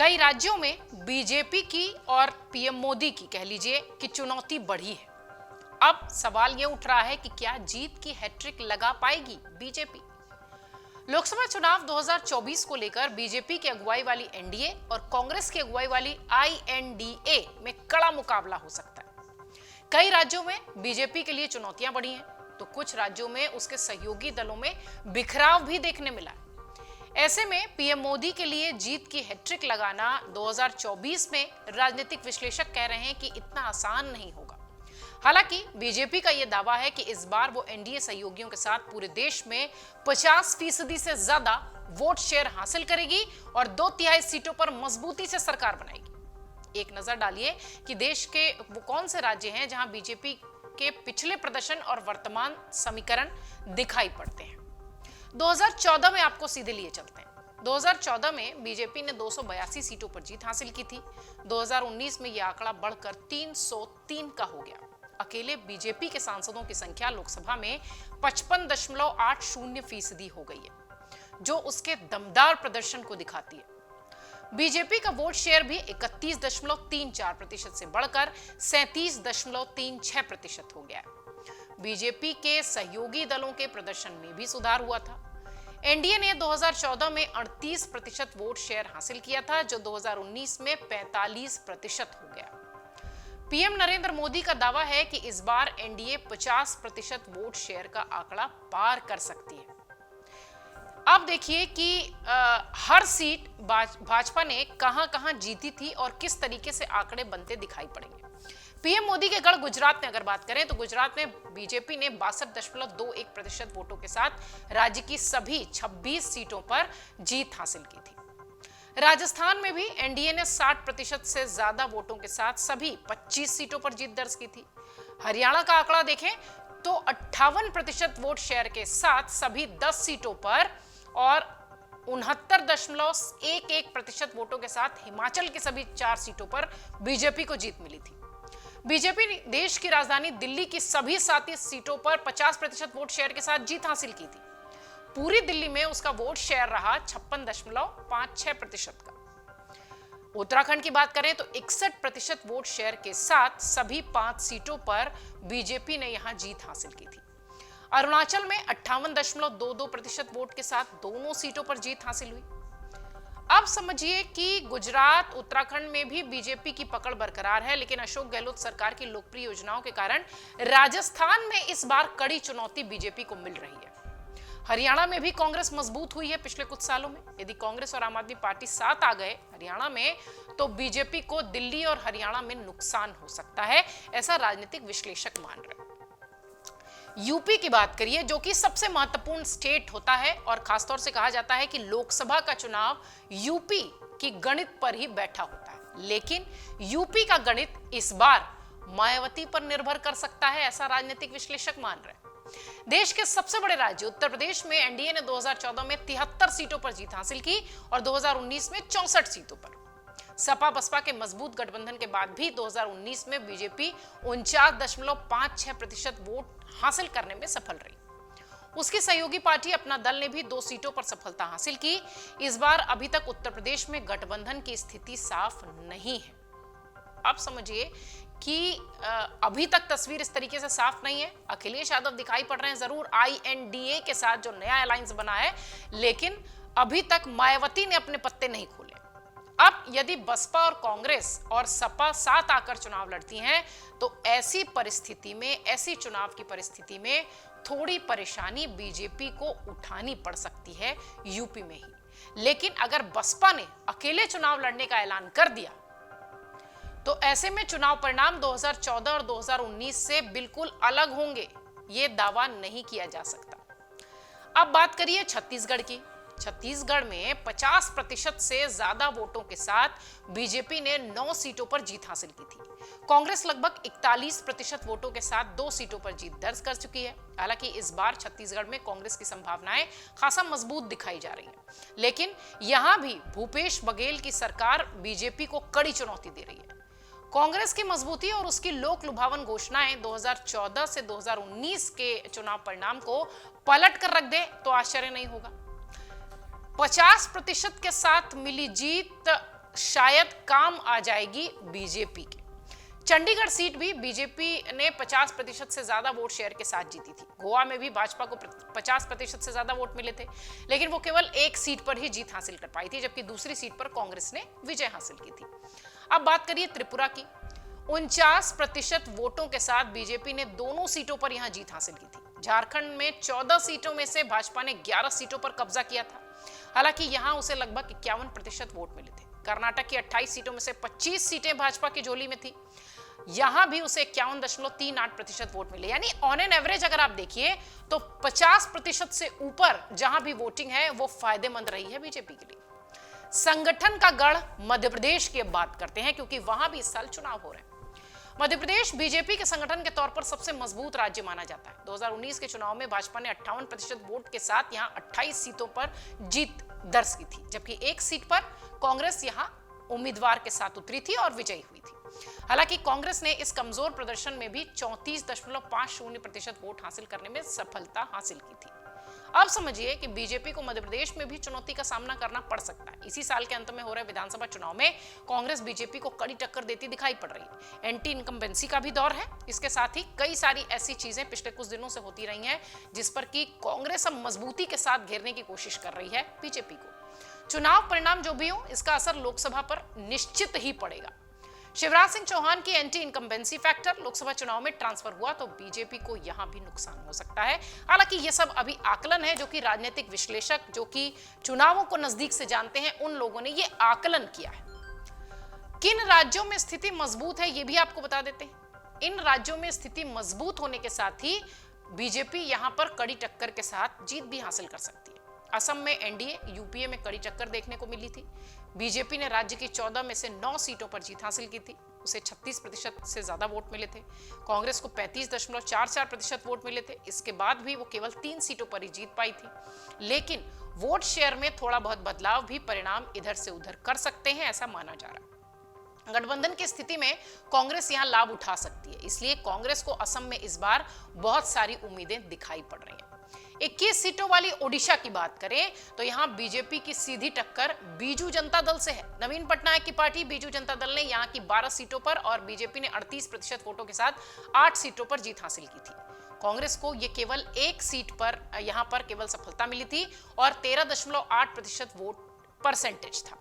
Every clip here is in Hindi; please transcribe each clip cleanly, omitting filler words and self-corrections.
कई राज्यों में बीजेपी की और पीएम मोदी की कह लीजिए कि चुनौती बढ़ी है। अब सवाल यह उठ रहा है कि क्या जीत की हैट्रिक लगा पाएगी बीजेपी। लोकसभा चुनाव 2024 को लेकर बीजेपी की अगुवाई वाली एनडीए और कांग्रेस की अगुवाई वाली आईएनडीए में कड़ा मुकाबला हो सकता है। कई राज्यों में बीजेपी के लिए चुनौतियां बढ़ी हैं, तो कुछ राज्यों में उसके सहयोगी दलों में बिखराव भी देखने मिला है। ऐसे में पीएम मोदी के लिए जीत की हैट्रिक लगाना 2024 में राजनीतिक विश्लेषक कह रहे हैं कि इतना आसान नहीं होगा। हालांकि बीजेपी का यह दावा है कि इस बार वो एनडीए सहयोगियों के साथ पूरे देश में 50% से ज्यादा वोट शेयर हासिल करेगी और 2/3 सीटों पर मजबूती से सरकार बनाएगी। एक नजर डालिए कि देश के वो कौन से राज्य हैं जहां बीजेपी के पिछले प्रदर्शन और वर्तमान समीकरण दिखाई पड़ते हैं। 2014 में आपको सीधे लिए चलते हैं। 2014 में बीजेपी ने 282 सीटों पर जीत हासिल की थी। 2019 में यह आंकड़ा बढ़कर 303 का हो गया। अकेले बीजेपी के सांसदों की संख्या लोकसभा में 55.80% हो गई है, जो उसके दमदार प्रदर्शन को दिखाती है। बीजेपी का वोट शेयर भी 31.34% से बढ़कर 37.36% हो गया है। बीजेपी के सहयोगी दलों के प्रदर्शन में भी सुधार हुआ था। एनडीए ने 2014 में 38% वोट शेयर हासिल किया था, जो 2019 में 45% हो गया। पीएम नरेंद्र मोदी का दावा है कि इस बार एनडीए 50% वोट शेयर का आंकड़ा पार कर सकती है। अब देखिए कि हर सीट भाजपा ने कहां-कहां जीती थी और किस तरीके से आंकड़े बनते दिखाई पड़ेंगे। पीएम मोदी के गढ़ गुजरात में अगर बात करें तो गुजरात में बीजेपी ने 62.21% वोटों के साथ राज्य की सभी 26 सीटों पर जीत हासिल की थी। राजस्थान में भी एनडीए ने 60% से ज्यादा वोटों के साथ सभी 25 सीटों पर जीत दर्ज की थी। हरियाणा का आंकड़ा देखें तो 58% वोट शेयर के साथ सभी 10 सीटों पर और 69.11% वोटों के साथ हिमाचल की सभी 4 सीटों पर बीजेपी को जीत मिली थी। बीजेपी ने देश की राजधानी दिल्ली की सभी 37 सीटों पर 50% वोट शेयर के साथ जीत हासिल की थी। पूरी दिल्ली में उसका वोट शेयर रहा 56.56% का। उत्तराखंड की बात करें तो 61% वोट शेयर के साथ सभी 5 सीटों पर बीजेपी ने यहां जीत हासिल की थी। अरुणाचल में 58.22% वोट के साथ दोनों सीटों पर जीत हासिल हुई। अब समझिए कि गुजरात, उत्तराखंड में भी बीजेपी की पकड़ बरकरार है, लेकिन अशोक गहलोत सरकार की लोकप्रिय योजनाओं के कारण राजस्थान में इस बार कड़ी चुनौती बीजेपी को मिल रही है। हरियाणा में भी कांग्रेस मजबूत हुई है पिछले कुछ सालों में। यदि कांग्रेस और आम आदमी पार्टी साथ आ गए हरियाणा में, तो बीजेपी को दिल्ली और हरियाणा में नुकसान हो सकता है, ऐसा राजनीतिक विश्लेषक मान रहे हैं। यूपी की बात करिए, जो कि सबसे महत्वपूर्ण स्टेट होता है और खासतौर से कहा जाता है कि लोकसभा का चुनाव यूपी की गणित पर ही बैठा होता है, लेकिन यूपी का गणित इस बार मायावती पर निर्भर कर सकता है, ऐसा राजनीतिक विश्लेषक मान रहे हैं। देश के सबसे बड़े राज्य उत्तर प्रदेश में एनडीए ने 2014 में 73 सीटों पर जीत हासिल की और 2019 में 64 सीटों पर। सपा बसपा के मजबूत गठबंधन के बाद भी 2019 में बीजेपी 49.56% वोट हासिल करने में सफल रही। उसकी सहयोगी पार्टी अपना दल ने भी 2 सीटों पर सफलता हासिल की। इस बार अभी तक उत्तर प्रदेश में गठबंधन की स्थिति साफ नहीं है। अब समझिए कि अभी तक तस्वीर इस तरीके से साफ नहीं है। अखिलेश यादव दिखाई पड़ रहे हैं जरूर आईएनडीए के साथ जो नया अलायंस बना है, लेकिन अभी तक मायावती ने अपने पत्ते नहीं खोले। अब यदि बसपा और कांग्रेस और सपा साथ आकर चुनाव लड़ती हैं, तो ऐसी परिस्थिति में, ऐसी चुनाव की परिस्थिति में थोड़ी परेशानी बीजेपी को उठानी पड़ सकती है यूपी में ही। लेकिन अगर बसपा ने अकेले चुनाव लड़ने का ऐलान कर दिया, तो ऐसे में चुनाव परिणाम 2014 और 2019 से बिल्कुल अलग होंगे, यह दावा नहीं किया जा सकता। अब बात करिए छत्तीसगढ़ की। छत्तीसगढ़ में 50% से ज्यादा वोटों के साथ बीजेपी ने 9 सीटों पर जीत हासिल की थी। कांग्रेस लगभग 41% वोटों के साथ 2 सीटों पर जीत दर्ज कर चुकी है। हालांकि इस बार छत्तीसगढ़ में कांग्रेस की संभावनाएं खासा मजबूत दिखाई जा रही है, लेकिन यहां भी भूपेश बघेल की सरकार बीजेपी को कड़ी चुनौती दे रही है। कांग्रेस की मजबूती और उसकी लोक लुभावन घोषणाएं 2014 से 2019 के चुनाव परिणाम को पलट कर रख दे तो आश्चर्य नहीं होगा। 50% के साथ मिली जीत शायद काम आ जाएगी बीजेपी के। चंडीगढ़ सीट भी बीजेपी ने 50% से ज्यादा वोट शेयर के साथ जीती थी। गोवा में भी भाजपा को 50% से ज्यादा वोट मिले थे, लेकिन वो केवल एक सीट पर ही जीत हासिल कर पाई थी, जबकि दूसरी सीट पर कांग्रेस ने विजय हासिल की थी। अब बात करिए त्रिपुरा की। 49% वोटों के साथ बीजेपी ने दोनों सीटों पर यहां जीत हासिल की थी। झारखंड में 14 सीटों में से भाजपा ने 11 सीटों पर कब्जा किया था, हालांकि यहां उसे लगभग 51% वोट मिले थे। कर्नाटक की 28 सीटों में से 25 सीटें भाजपा की झोली में थी, यहां भी उसे 51.38% वोट मिले। यानी ऑन एन एवरेज अगर आप देखिए तो 50% से ऊपर जहां भी वोटिंग है वो फायदेमंद रही है बीजेपी के लिए। संगठन का गढ़ मध्य प्रदेश की अब बात करते हैं, क्योंकि वहां भी इस साल चुनाव हो रहे हैं। मध्य प्रदेश बीजेपी के संगठन के तौर पर सबसे मजबूत राज्य माना जाता है। 2019 के चुनाव में भाजपा ने 58% वोट के साथ यहां 28 सीटों पर जीत दर्ज की थी, जबकि एक सीट पर कांग्रेस यहां उम्मीदवार के साथ उतरी थी और विजयी हुई थी। हालांकि कांग्रेस ने इस कमजोर प्रदर्शन में भी 34.50% वोट हासिल करने में सफलता हासिल की थी। अब समझिए कि बीजेपी को मध्य प्रदेश में भी चुनौती का सामना करना पड़ सकता है। इसी साल के अंत में हो रहे विधानसभा चुनाव में कांग्रेस बीजेपी को कड़ी टक्कर देती दिखाई पड़ रही है। एंटी इनकम्बेंसी का भी दौर है। इसके साथ ही कई सारी ऐसी चीजें पिछले कुछ दिनों से होती रही हैं जिस पर कि कांग्रेस अब मजबूती के साथ घेरने की कोशिश कर रही है बीजेपी को। चुनाव परिणाम जो भी हो, इसका असर लोकसभा पर निश्चित ही पड़ेगा। शिवराज सिंह चौहान की एंटी इनकम्बेंसी फैक्टर लोकसभा चुनाव में ट्रांसफर हुआ तो बीजेपी को यहां भी नुकसान हो सकता है। हालांकि ये सब अभी आकलन है, जो कि राजनीतिक विश्लेषक जो कि चुनावों को नजदीक से जानते हैं उन लोगों ने ये आकलन किया है। किन राज्यों में स्थिति मजबूत है ये भी आपको बता देते हैं। इन राज्यों में स्थिति मजबूत होने के साथ ही बीजेपी यहां पर कड़ी टक्कर के साथ जीत भी हासिल कर सकती है। असम में एनडीए, यूपीए में कड़ी टक्कर देखने को मिली थी। बीजेपी ने राज्य की 14 में से 9 सीटों पर जीत हासिल की थी, उसे 36% से ज्यादा वोट मिले थे। कांग्रेस को 35.44% वोट मिले थे। इसके बाद भी वो केवल 3 सीटों पर ही जीत पाई थी। लेकिन वोट शेयर में थोड़ा बहुत बदलाव भी परिणाम इधर से उधर कर सकते हैं, ऐसा माना जा रहा है। गठबंधन की स्थिति में कांग्रेस यहां लाभ उठा सकती है, इसलिए कांग्रेस को असम में इस बार बहुत सारी उम्मीदें दिखाई पड़ रही हैं। 21 सीटों वाली ओडिशा की बात करें तो यहां बीजेपी की सीधी टक्कर बीजू जनता दल से है। नवीन पटनायक की पार्टी बीजू जनता दल ने यहां की 12 सीटों पर और बीजेपी ने 38% वोटों के साथ 8 सीटों पर जीत हासिल की थी। कांग्रेस को यह केवल एक सीट पर यहां पर केवल सफलता मिली थी और 13.8% वोट परसेंटेज था।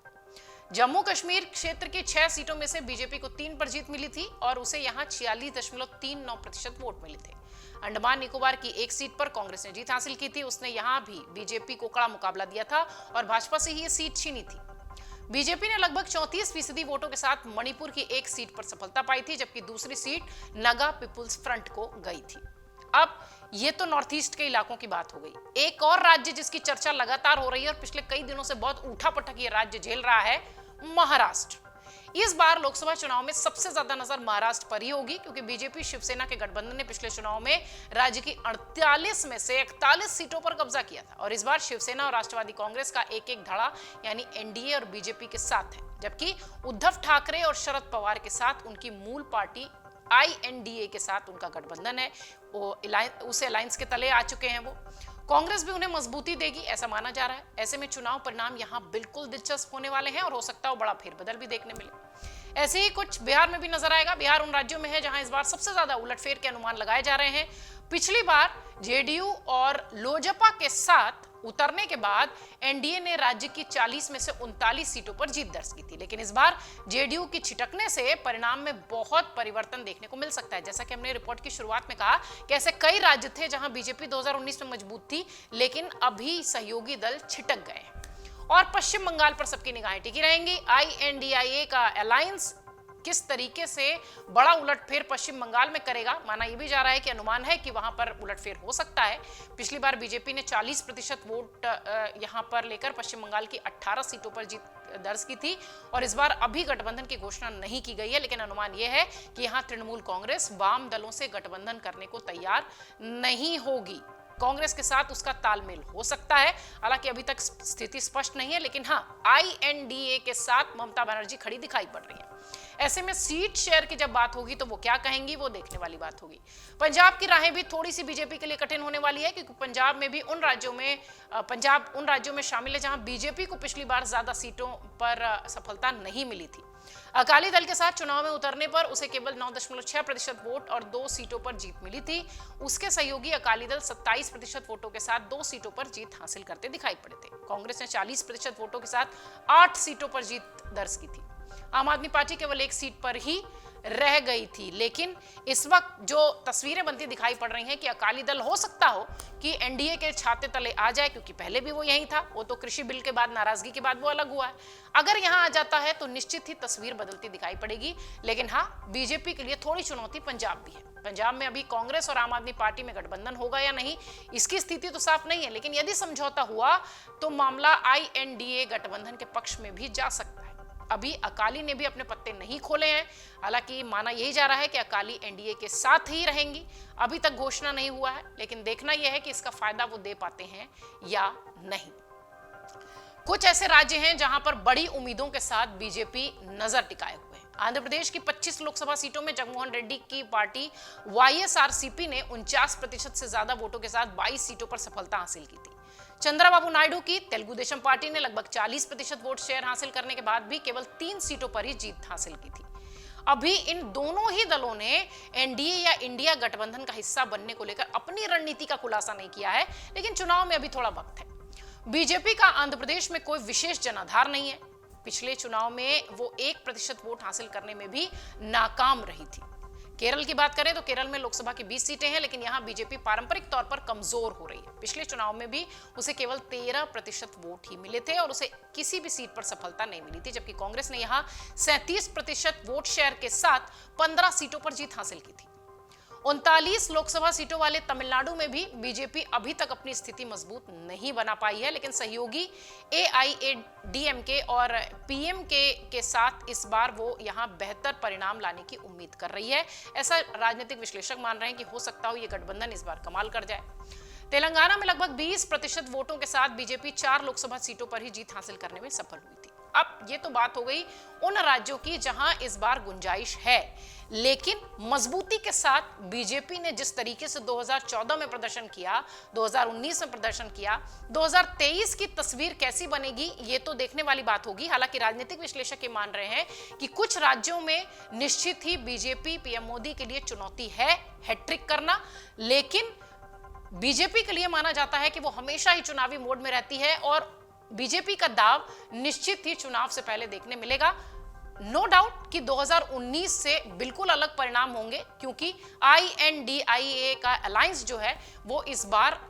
जम्मू कश्मीर क्षेत्र की 6 सीटों में से बीजेपी को 3 पर जीत मिली थी और उसे यहां 46.39% वोट मिले थे। अंडमान निकोबार की एक सीट पर कांग्रेस ने जीत हासिल की थी, उसने यहां भी बीजेपी को कड़ा मुकाबला दिया था और भाजपा से ही यह सीट छीनी थी। बीजेपी ने लगभग 34% वोटों के साथ मणिपुर की एक सीट पर सफलता पाई थी, जबकि दूसरी सीट नगा पीपुल्स फ्रंट को गई थी। अब ये तो नॉर्थ ईस्ट के इलाकों की बात हो गई। एक और राज्य जिसकी चर्चा लगातार हो रही है और पिछले कई दिनों से बहुत उठापटक ये राज्य झेल रहा है, महाराष्ट्र। इस बार लोकसभा चुनाव में सबसे ज्यादा नजर महाराष्ट्र पर ही होगी, क्योंकि बीजेपी शिवसेना के गठबंधन ने पिछले चुनाव में राज्य की 48 में से 41 सीटों पर कब्जा किया था और इस बार शिवसेना और राष्ट्रवादी कांग्रेस का एक एक धड़ा यानी एनडीए और बीजेपी के साथ है, जबकि उद्धव ठाकरे और शरद पवार के साथ उनकी मूल पार्टी आईएनडीए के साथ उनका गठबंधन है, वो उसे अलायंस के तले आ चुके हैं। वो कांग्रेस भी उन्हें मजबूती देगी ऐसा माना जा रहा है। ऐसे में चुनाव परिणाम यहां बिल्कुल दिलचस्प होने वाले हैं और हो सकता है बड़ा फेरबदल भी देखने मिले। ऐसे ही कुछ बिहार में भी नजर आएगा। बिहार उन राज्यों में है जहां इस बार सबसे ज्यादा उलटफेर के अनुमान लगाए जा रहे हैं। पिछली बार जेडीयू और लोजपा के साथ उतरने के बाद एनडीए ने राज्य की 40 में से 39 सीटों पर जीत दर्ज की थी, लेकिन इस बार जेडीयू की छिटकने से परिणाम में बहुत परिवर्तन देखने को मिल सकता है। जैसा कि हमने रिपोर्ट की शुरुआत में कहा कि ऐसे कई राज्य थे जहां बीजेपी 2019 में मजबूत थी, लेकिन अभी सहयोगी दल छिटक गए हैं और पश्चिम बंगाल पर सबकी निगाहें टिकी रहेंगी। आईएनडीआईए का अलायंस किस तरीके से बड़ा उलटफेर पश्चिम बंगाल में करेगा, माना यह भी जा रहा है कि अनुमान है कि वहां पर उलटफेर हो सकता है। पिछली बार बीजेपी ने 40% वोट यहां पर लेकर पश्चिम बंगाल की 18 सीटों पर जीत दर्ज की थी और इस बार अभी गठबंधन की घोषणा नहीं की गई है, लेकिन अनुमान यह है कि यहां तृणमूल कांग्रेस वाम दलों से गठबंधन करने को तैयार नहीं होगी। कांग्रेस के साथ उसका तालमेल हो सकता है, हालांकि अभी तक स्थिति स्पष्ट नहीं है, लेकिन हाँ, आईएनडीए के साथ ममता बनर्जी खड़ी दिखाई पड़ रही है। ऐसे में सीट शेयर की जब बात होगी तो वो क्या कहेंगी, वो देखने वाली बात होगी। पंजाब की राहें भी थोड़ी सी बीजेपी के लिए कठिन होने वाली है, क्योंकि पंजाब उन राज्यों में शामिल है जहां बीजेपी को पिछली बार ज्यादा सीटों पर सफलता नहीं मिली थी। अकाली दल के साथ चुनाव में उतरने पर उसे केवल 9.6% वोट और 2 सीटों पर जीत मिली थी। उसके सहयोगी अकाली दल 27% वोटों के साथ 2 सीटों पर जीत हासिल करते दिखाई पड़े थे। कांग्रेस ने 40% वोटों के साथ 8 सीटों पर जीत दर्ज की थी। आम आदमी पार्टी केवल 1 सीट पर ही रह गई थी। लेकिन इस वक्त जो तस्वीरें बनती दिखाई पड़ रही हैं कि अकाली दल हो सकता हो कि एनडीए के छाते तले आ जाए, क्योंकि पहले भी वो यही था। वो तो कृषि बिल के बाद, नाराजगी के बाद वो अलग हुआ है। अगर यहां आ जाता है तो निश्चित ही तस्वीर बदलती दिखाई पड़ेगी। लेकिन हाँ, बीजेपी के लिए थोड़ी चुनौती पंजाब भी है। पंजाब में अभी कांग्रेस और आम आदमी पार्टी में गठबंधन होगा या नहीं, इसकी स्थिति तो साफ नहीं है। लेकिन यदि समझौता हुआ तो मामला INDA गठबंधन के पक्ष में भी जा सकता है। अभी अकाली ने भी अपने पत्ते नहीं खोले हैं। हालांकि माना यही जा रहा है कि अकाली एनडीए के साथ ही रहेंगी। अभी तक घोषणा नहीं हुआ है, लेकिन देखना यह है कि इसका फायदा वो दे पाते हैं या नहीं। कुछ ऐसे राज्य हैं जहां पर बड़ी उम्मीदों के साथ बीजेपी नजर टिकाए हुए है। आंध्र प्रदेश की 25 लोकसभा सीटों में जगनमोहन रेड्डी की पार्टी YSRCP ने 49% से ज्यादा वोटों के साथ 22 सीटों पर सफलता हासिल की थी। चंद्रबाबू नायडू की तेलुगु देशम पार्टी ने लगभग 40% वोट शेयर हासिल करने के बाद भी केवल 3 सीटों पर ही जीत हासिल की थी। अभी इन दोनों ही दलों ने एनडीए या इंडिया गठबंधन का हिस्सा बनने को लेकर अपनी रणनीति का खुलासा नहीं किया है, लेकिन चुनाव में अभी थोड़ा वक्त है। बीजेपी का आंध्र प्रदेश में कोई विशेष जनाधार नहीं है। पिछले चुनाव में वो 1% वोट हासिल करने में भी नाकाम रही थी। केरल की बात करें तो केरल में लोकसभा की 20 सीटें हैं, लेकिन यहां बीजेपी पारंपरिक तौर पर कमजोर हो रही है। पिछले चुनाव में भी उसे केवल 13% वोट ही मिले थे और उसे किसी भी सीट पर सफलता नहीं मिली थी, जबकि कांग्रेस ने यहां 37% वोट शेयर के साथ 15 सीटों पर जीत हासिल की थी। 39 लोकसभा सीटों वाले तमिलनाडु में भी बीजेपी अभी तक अपनी स्थिति मजबूत नहीं बना पाई है, लेकिन सहयोगी AIADMK और PMK के साथ इस बार वो यहां बेहतर परिणाम लाने की उम्मीद कर रही है। ऐसा राजनीतिक विश्लेषक मान रहे हैं कि हो सकता हो ये गठबंधन इस बार कमाल कर जाए। तेलंगाना में लगभग 20% वोटों के साथ बीजेपी 4 लोकसभा सीटों पर ही जीत हासिल करने में सफल हुई थी। अब ये तो बात हो गई उन राज्यों की जहां इस बार गुंजाइश है, लेकिन मजबूती के साथ बीजेपी ने जिस तरीके से 2014 में प्रदर्शन किया, 2019 में प्रदर्शन किया, 2023 की तस्वीर कैसी बनेगी ये तो देखने वाली बात होगी। हालांकि राजनीतिक विश्लेषक ये मान रहे हैं कि कुछ राज्यों में निश्चित ही बीजेपी पीएम मोदी के लिए चुनौती है हैट्रिक करना, लेकिन बीजेपी के लिए माना जाता है कि वो हमेशा ही चुनावी मोड में रहती है और बीजेपी का दाव निश्चित ही चुनाव से पहले देखने मिलेगा। नो डाउट कि 2019 से बिल्कुल अलग परिणाम होंगे, क्योंकि INDIA का अलायंस जो है वो इस बार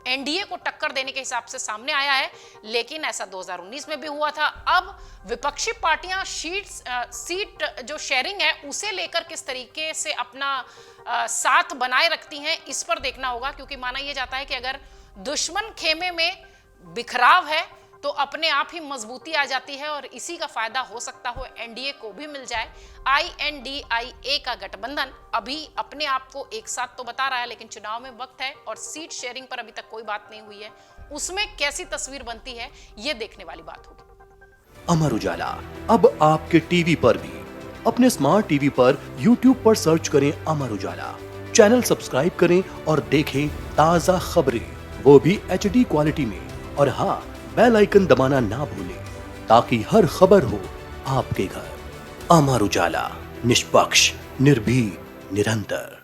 एनडीए को टक्कर देने के हिसाब से सामने आया है, लेकिन ऐसा 2019 में भी हुआ था। अब विपक्षी पार्टियां सीट जो शेयरिंग है उसे लेकर किस तरीके से अपना साथ बनाए रखती हैं, इस पर देखना होगा, क्योंकि माना यह जाता है कि अगर दुश्मन खेमे में बिखराव है तो अपने आप ही मजबूती आ जाती है और इसी का फायदा हो सकता हो एनडीए को भी मिल जाए। INDIA का गठबंधन अभी अपने आप को एक साथ तो बता रहा है, लेकिन चुनाव में वक्त है और सीट शेयरिंग पर अभी तक कोई बात नहीं हुई है। उसमें कैसी तस्वीर बनती है ये देखने वाली बात होगी। अमर उजाला अब आपके टीवी पर भी। अपने स्मार्ट टीवी पर YouTube पर सर्च करें अमर उजाला, चैनल सब्सक्राइब करें और देखें ताजा खबरें, वो भी HD क्वालिटी में। और हाँ, बेल आइकन दबाना ना भूलें ताकि हर खबर हो आपके घर। अमर उजाला, निष्पक्ष, निर्भीक, निरंतर।